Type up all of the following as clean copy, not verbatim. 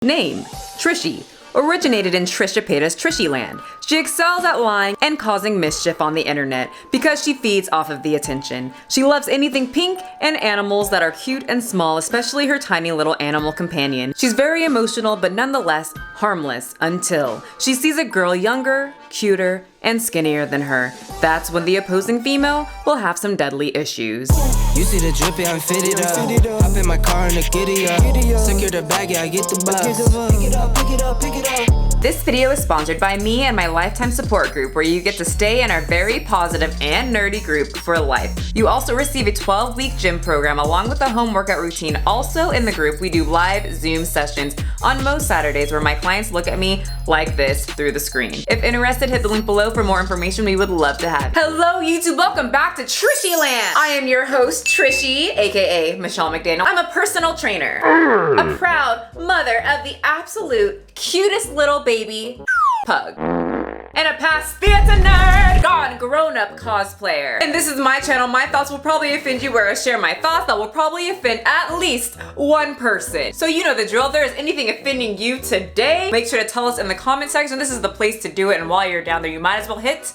Name: Trishy. Originated in Trisha Paytas' Trishyland. She excels at lying and causing mischief on the internet because she feeds off of the attention. She loves anything pink and animals that are cute and small, especially her tiny little animal companion. She's very emotional but nonetheless harmless until she sees a girl younger, cuter, and skinnier than her. That's when the opposing female will have some deadly issues. You see the drippy, I fit it up. Hop in my car and the giddy up. Secure the bag, yeah, I get the bus. Pick it up, pick it up, pick it up. This video is sponsored by me and my lifetime support group, where you get to stay in our very positive and nerdy group for life. You also receive a 12-week gym program along with a home workout routine. Also in the group, we do live Zoom sessions on most Saturdays where my clients look at me like this through the screen. If interested, hit the link below for more information. We would love to have you. Hello YouTube, welcome back to Trishyland. I am your host Trishy, aka Michelle McDaniel. I'm a personal trainer, a proud mother of the absolute cutest little baby pug, and a past theater nerd, gone grown-up cosplayer. And this is my channel. My thoughts will probably offend you, where I share my thoughts that will probably offend at least one person. So you know the drill. If there is anything offending you today, make sure to tell us in the comment section. This is the place to do it, and while you're down there, you might as well hit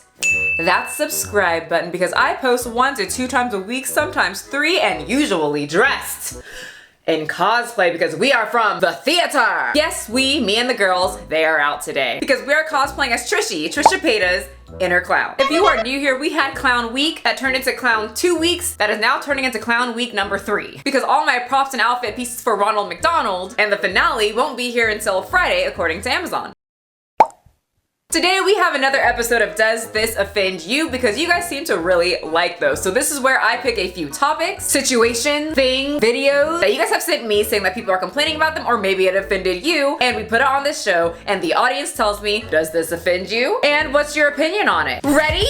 that subscribe button, because I post 1 to 2 times a week, sometimes 3, and usually dressed in cosplay because we are from the theater. Yes, me and the girls, they are out today because we are cosplaying as Trisha Paytas' inner clown. If you are new here, we had Clown Week that turned into Clown 2 weeks that is now turning into Clown Week number 3 because all my props and outfit pieces for Ronald McDonald and the finale won't be here until Friday according to Amazon. Today we have another episode of Does This Offend You? Because you guys seem to really like those. So this is where I pick a few topics, situations, things, videos that you guys have sent me saying that people are complaining about them or maybe it offended you, and we put it on this show and the audience tells me, does this offend you? And what's your opinion on it? Ready?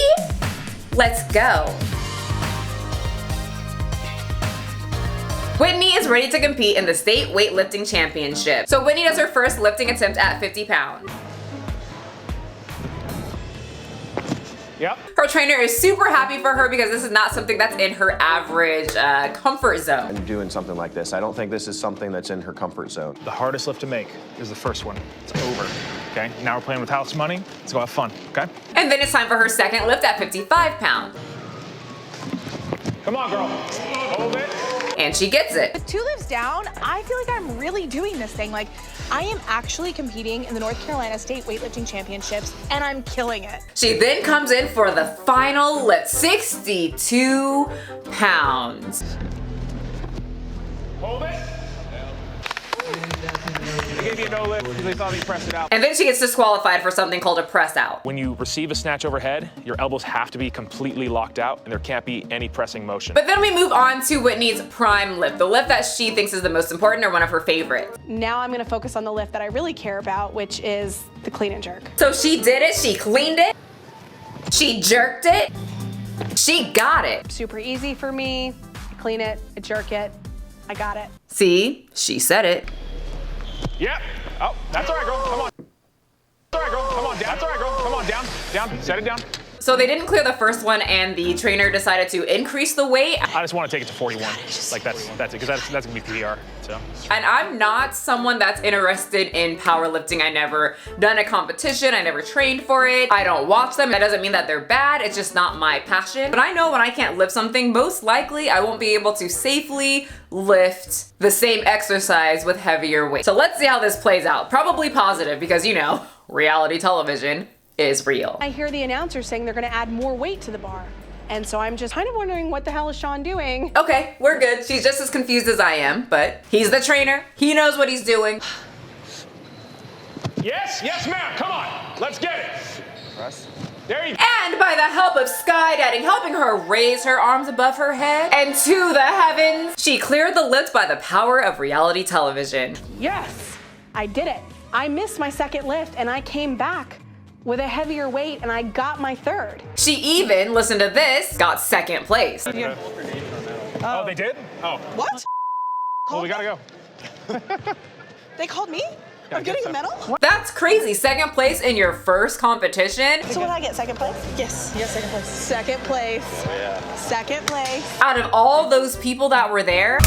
Let's go. Whitney is ready to compete in the state weightlifting championship. So Whitney does her first lifting attempt at 50 pounds. Yep. Her trainer is super happy for her because this is not something that's in her average comfort zone. And doing something like this, I don't think this is something that's in her comfort zone. The hardest lift to make is the first one. It's over, okay? Now we're playing with house money. Let's go have fun, okay? And then it's time for her second lift at 55 pounds. Come on, girl. Hold it. And she gets it. With 2 lifts down, I feel like I'm really doing this thing. Like, I am actually competing in the North Carolina State Weightlifting Championships, and I'm killing it. She then comes in for the final lift, 62 pounds. Hold it. They gave you a no lift because they thought you pressed it out. And then she gets disqualified for something called a press out. When you receive a snatch overhead, your elbows have to be completely locked out and there can't be any pressing motion. But then we move on to Whitney's prime lift, the lift that she thinks is the most important or one of her favorites. Now I'm gonna focus on the lift that I really care about, which is the clean and jerk. So she did it, she cleaned it, she jerked it, she got it. Super easy for me. I clean it, I jerk it, I got it. See, she said it. Yep. Oh, that's all right, girl. Come on. That's all right, girl. Come on down. That's all right, girl. Come on down. Down. Set it down. So they didn't clear the first one and the trainer decided to increase the weight. I just want to take it to 41. Like that's it, because that's gonna be PR. So. And I'm not someone that's interested in powerlifting. I never done a competition. I never trained for it. I don't watch them. That doesn't mean that they're bad. It's just not my passion. But I know when I can't lift something, most likely I won't be able to safely lift the same exercise with heavier weight. So let's see how this plays out. Probably positive because, you know, reality television is real. I hear the announcer saying they're gonna add more weight to the bar. And so I'm just kind of wondering, what the hell is Sean doing? Okay, we're good. She's just as confused as I am, but he's the trainer. He knows what he's doing. Yes, yes, ma'am. Come on. Let's get it. Press. There you go. And by the help of skydiving, helping her raise her arms above her head and to the heavens, she cleared the lift by the power of reality television. Yes, I did it. I missed my second lift and I came back with a heavier weight and I got my third. She even, listen to this, got second place. Yeah. Oh, they did? Oh. What? Well, we gotta go. They called me? Yeah, I I'm getting guess a medal? That's crazy. Second place in your first competition. So what did I get, second place? Yes, second place. Second place. Oh, yeah. Second place. Out of all those people that were there,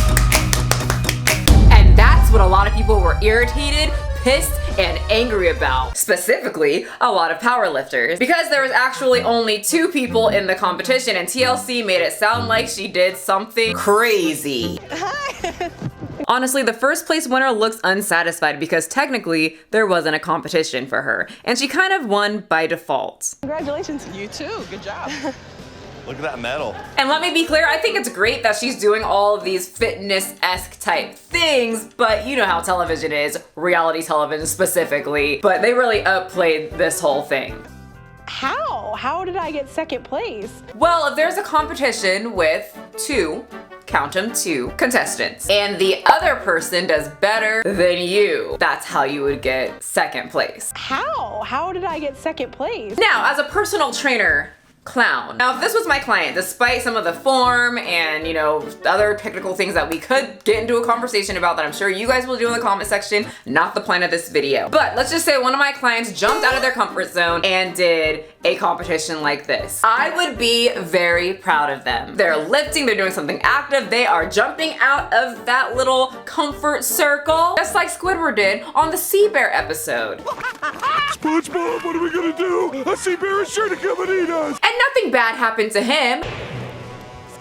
and that's what a lot of people were irritated, pissed and angry about. Specifically, a lot of powerlifters. Because there was actually only 2 people in the competition and TLC made it sound like she did something crazy. Honestly, the first place winner looks unsatisfied because technically there wasn't a competition for her, and she kind of won by default. Congratulations. You too. Good job. Look at that medal. And let me be clear, I think it's great that she's doing all of these fitness-esque type things, but you know how television is, reality television specifically, but they really upplayed this whole thing. How? How did I get second place? Well, if there's a competition with 2, count them, 2 contestants, and the other person does better than you, that's how you would get second place. How? How did I get second place? Now, as a personal trainer, clown. Now, if this was my client, despite some of the form and, you know, other technical things that we could get into a conversation about that I'm sure you guys will do in the comment section, not the point of this video. But let's just say one of my clients jumped out of their comfort zone and did a competition like this. I would be very proud of them. They're lifting, they're doing something active, they are jumping out of that little comfort circle, just like Squidward did on the Sea Bear episode. SpongeBob, what are we gonna do? A sea bear is sure to come and eat us. And nothing bad happened to him.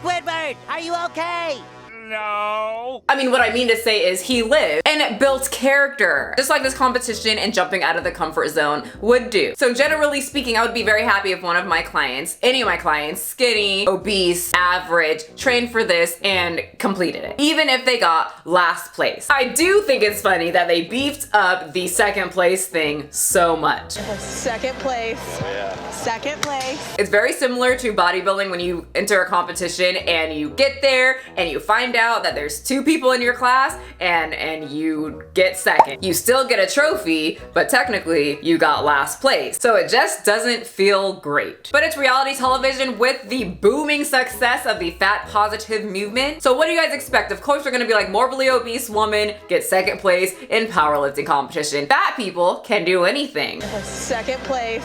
Squidward, are you okay? No. I mean, what I mean to say is he lived and it built character, just like this competition and jumping out of the comfort zone would do. So generally speaking, I would be very happy if one of my clients, any of my clients, skinny, obese, average, trained for this and completed it, even if they got last place. I do think it's funny that they beefed up the second place thing so much. Second place. Second place. It's very similar to bodybuilding when you enter a competition and you get there and you find out that there's 2 people in your class and you get second. You still get a trophy, but technically you got last place. So it just doesn't feel great. But it's reality television with the booming success of the fat positive movement. So what do you guys expect? Of course, we're gonna be like, morbidly obese woman gets second place in powerlifting competition. Fat people can do anything. Second place.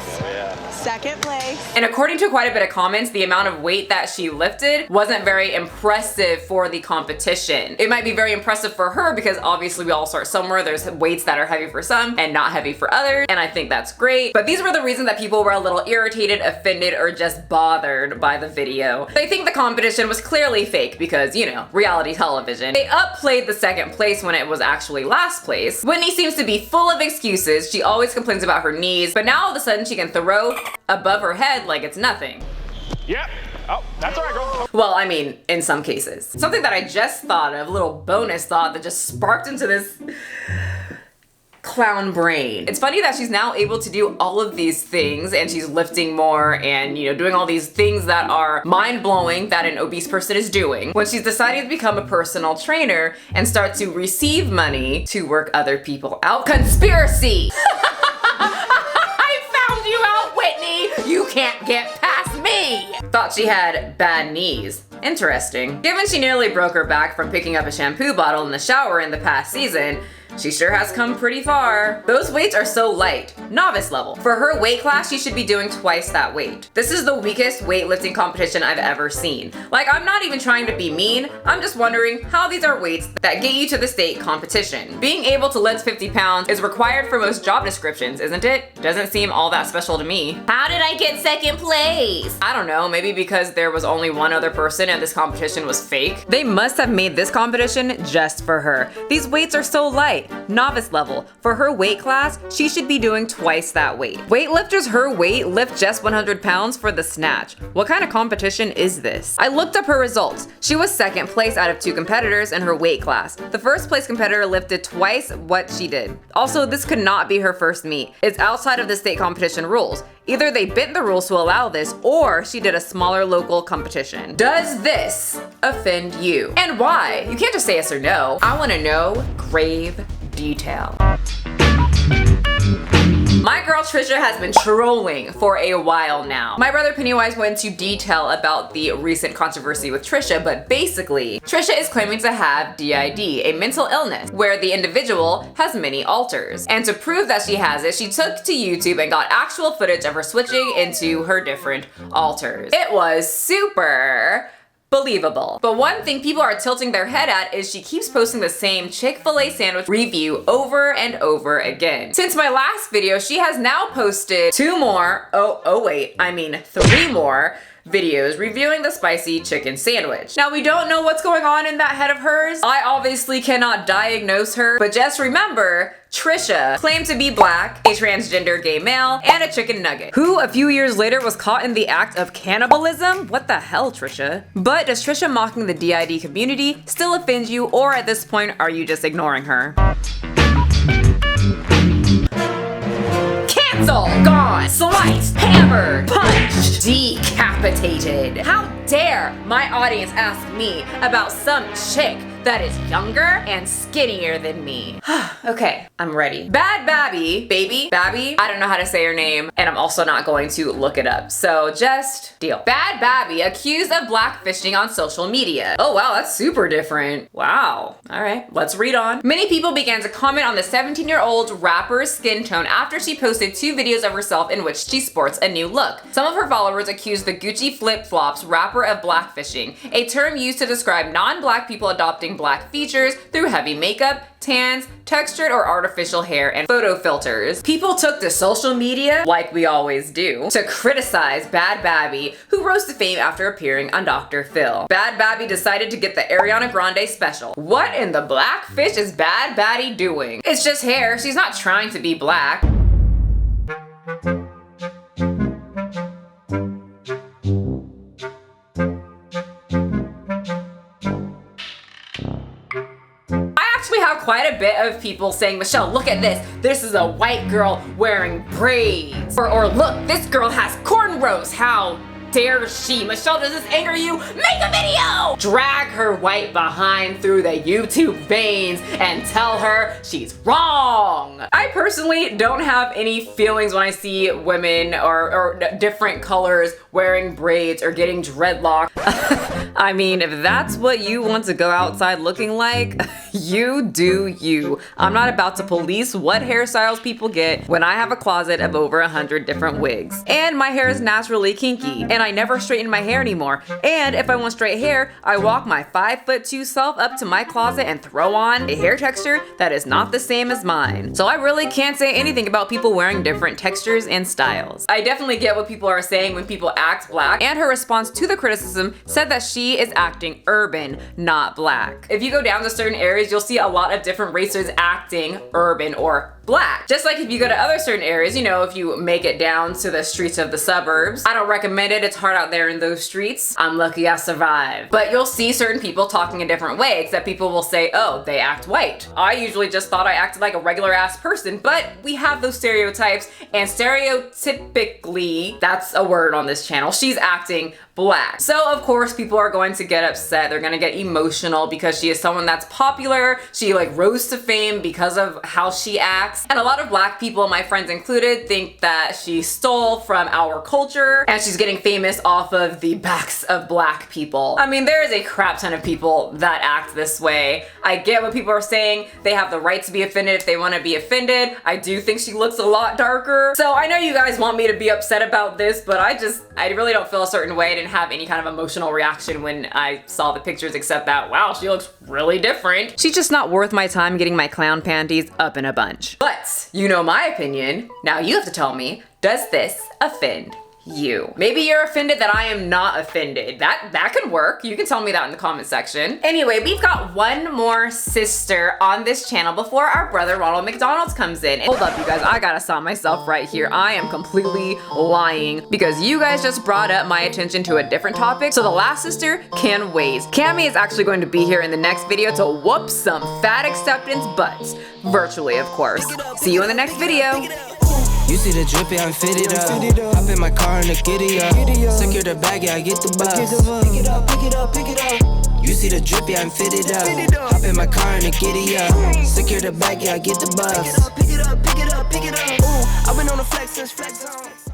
Second place. And according to quite a bit of comments, the amount of weight that she lifted wasn't very impressive for the competition. It might be very impressive for her because obviously we all start somewhere. There's weights that are heavy for some and not heavy for others, and I think that's great. But these were the reasons that people were a little irritated, offended, or just bothered by the video. They think the competition was clearly fake because, you know, reality television. They upplayed the second place when it was actually last place. Whitney seems to be full of excuses. She always complains about her knees, but now all of a sudden she can throw above her head like it's nothing. Yep. Oh, that's all right, girl. Well, I mean, in some cases. Something that I just thought of, a little bonus thought that just sparked into this clown brain. It's funny that she's now able to do all of these things and she's lifting more and, you know, doing all these things that are mind-blowing that an obese person is doing when she's decided to become a personal trainer and start to receive money to work other people out. Conspiracy! Whitney, you can't get past me! Thought she had bad knees. Interesting. Given she nearly broke her back from picking up a shampoo bottle in the shower in the past season, she sure has come pretty far. Those weights are so light, novice level. For her weight class, she should be doing twice that weight. This is the weakest weightlifting competition I've ever seen. Like, I'm not even trying to be mean, I'm just wondering how these are weights that get you to the state competition. Being able to lift 50 pounds is required for most job descriptions, isn't it? Doesn't seem all that special to me. How did I get second place? I don't know, maybe because there was only one other person and this competition was fake. They must have made this competition just for her. These weights are so light. Novice level. For her weight class, she should be doing twice that weight. Weightlifters her weight lift just 100 pounds for the snatch. What kind of competition is this? I looked up her results. She was second place out of 2 competitors in her weight class. The first place competitor lifted twice what she did. Also, this could not be her first meet. It's outside of the state competition rules. Either they bent the rules to allow this, or she did a smaller local competition. Does this offend you? And why? You can't just say yes or no. I want to know grave detail. My girl Trisha has been trolling for a while now. My brother Pennywise went into detail about the recent controversy with Trisha, but basically, Trisha is claiming to have DID, a mental illness, where the individual has many alters. And to prove that she has it, she took to YouTube and got actual footage of her switching into her different alters. It was super believable. But one thing people are tilting their head at is she keeps posting the same Chick-fil-A sandwich review over and over again. Since my last video, she has now posted 3 more videos reviewing the spicy chicken sandwich. Now, we don't know what's going on in that head of hers. I obviously cannot diagnose her, but just remember, Trisha claimed to be black, a transgender gay male, and a chicken nugget, who a few years later was caught in the act of cannibalism? What the hell, Trisha? But does Trisha mocking the DID community still offend you, or at this point, are you just ignoring her? Cancel, gone, sliced, hammered, punched, decapitated. How dare my audience ask me about some chick that is younger and skinnier than me. Okay, I'm ready. Bad Babby, Babby, I don't know how to say her name, and I'm also not going to look it up, so just deal. Bad Babby accused of blackfishing on social media. Oh wow, that's super different. Wow. All right, let's read on. Many people began to comment on the 17-year-old rapper's skin tone after she posted 2 videos of herself in which she sports a new look. Some of her followers accused the Gucci flip-flops rapper of blackfishing, a term used to describe non-black people adopting black features through heavy makeup, tans, textured or artificial hair, and photo filters. People took to social media, like we always do, to criticize Bad Babby, who rose to fame after appearing on Dr. Phil. Bad Babby decided to get the Ariana Grande special. What in the blackfish is Bad Babby doing? It's just hair. She's not trying to be black. Quite a bit of people saying, Michelle, look at this. This is a white girl wearing braids. Or look, this girl has cornrows. How dare she? Michelle, does this anger you? Make a video! Drag her white behind through the YouTube veins and tell her she's wrong. I personally don't have any feelings when I see women or different colors wearing braids or getting dreadlocks. I mean, if that's what you want to go outside looking like, you do you. I'm not about to police what hairstyles people get when I have a closet of over 100 different wigs. And my hair is naturally kinky, and I never straighten my hair anymore. And if I want straight hair, I walk my 5'2" self up to my closet and throw on a hair texture that is not the same as mine. So I really can't say anything about people wearing different textures and styles. I definitely get what people are saying when people act black, and her response to the criticism said that she is acting urban, not black. If you go down to certain areas, you'll see a lot of different races acting urban or black. Just like if you go to other certain areas, you know, if you make it down to the streets of the suburbs, I don't recommend it. It's hard out there in those streets. I'm lucky I survived. But you'll see certain people talking a different way, except people will say, oh, they act white. I usually just thought I acted like a regular ass person, but we have those stereotypes, and stereotypically, that's a word on this channel, she's acting black. So of course people are going to get upset. They're gonna get emotional because she is someone that's popular. She like rose to fame because of how she acts. And a lot of black people, my friends included, think that she stole from our culture and she's getting famous off of the backs of black people. I mean, there is a crap ton of people that act this way. I get what people are saying. They have the right to be offended if they want to be offended. I do think she looks a lot darker. So I know you guys want me to be upset about this, but I really don't feel a certain way. I didn't have any kind of emotional reaction when I saw the pictures, except that, wow, she looks really different. She's just not worth my time getting my clown panties up in a bunch. But you know my opinion. Now you have to tell me, does this offend you? Maybe you're offended that I am not offended. That could work. You can tell me that in the comment section. Anyway, we've got one more sister on this channel before our brother Ronald McDonald's comes in. Hold up, you guys, I gotta stop myself right here. I am completely lying because you guys just brought up my attention to a different topic. So the last sister can wait. Cammy is actually going to be here in the next video to whoop some fat acceptance butts. Virtually, of course. See you in the next video. You see the drippy, I'm fitted up. Hop in my car and the giddy up. Secure the bag, yeah, I get the bus. Pick it up, pick it up, pick it up. You see the drippy, I'm fitted up. Hop in my car and the giddy up. Secure the bag, yeah, I get the bus. Pick it up, pick it up, pick it up, pick it up. I've been on the flex since flex on.